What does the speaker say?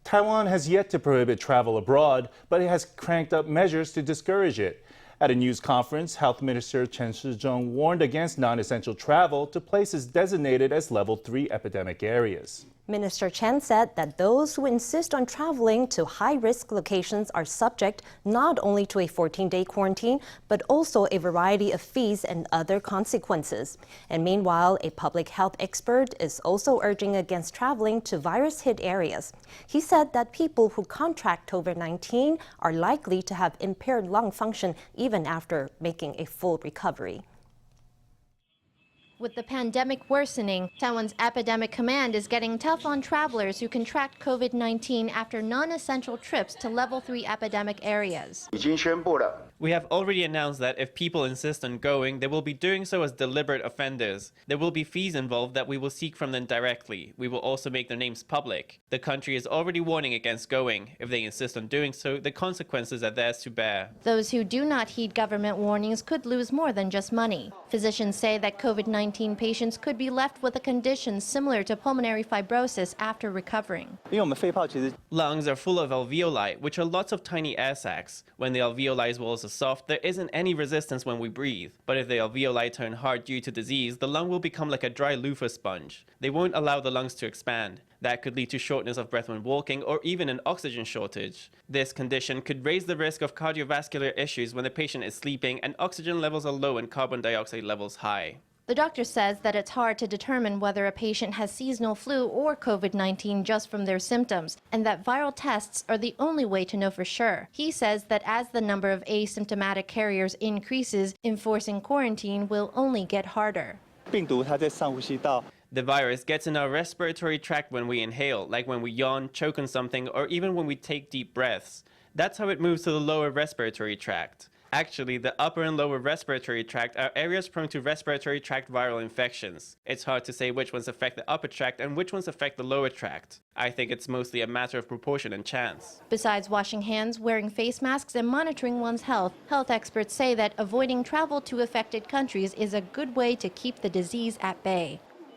Taiwan has yet to prohibit travel abroad, but it has cranked up measures to discourage it. At a news conference, Health Minister Chen Shih-chung warned against non-essential travel to places designated as Level 3 epidemic areas. Minister Chen said that those who insist on traveling to high-risk locations are subject not only to a 14-day quarantine, but also a variety of fees and other consequences. And meanwhile, a public health expert is also urging against traveling to virus-hit areas. He said that people who contract COVID-19 are likely to have impaired lung function even after making a full recovery. With the pandemic worsening, Taiwan's Epidemic Command is getting tough on travelers who contract COVID-19 after non-essential trips to Level 3 epidemic areas. We have already announced that if people insist on going, they will be doing so as deliberate offenders. There will be fees involved that we will seek from them directly. We will also make their names public. The country is already warning against going. If they insist on doing so, the consequences are theirs to bear. Those who do not heed government warnings could lose more than just money. Physicians say that COVID-19 patients could be left with a condition similar to pulmonary fibrosis after recovering. Lungs are full of alveoli, which are lots of tiny air sacs. When the alveoli walls are soft, there isn't any resistance when we breathe. But if the alveoli turn hard due to disease, the lung will become like a dry loofah sponge. They won't allow the lungs to expand. That could lead to shortness of breath when walking or even an oxygen shortage. This condition could raise the risk of cardiovascular issues when the patient is sleeping and oxygen levels are low and carbon dioxide levels high. The doctor says that it's hard to determine whether a patient has seasonal flu or COVID-19 just from their symptoms, and that viral tests are the only way to know for sure. He says that as the number of asymptomatic carriers increases, enforcing quarantine will only get harder. The virus gets in our respiratory tract when we inhale, like when we yawn, choke on something, or even when we take deep breaths. That's how it moves to the lower respiratory tract. Actually, the upper and lower respiratory tract are areas prone to respiratory tract viral infections. It's hard to say which ones affect the upper tract and which ones affect the lower tract. I think it's mostly a matter of proportion and chance. Besides washing hands, wearing face masks, and monitoring one's health, health experts say that avoiding travel to affected countries is a good way to keep the disease at bay.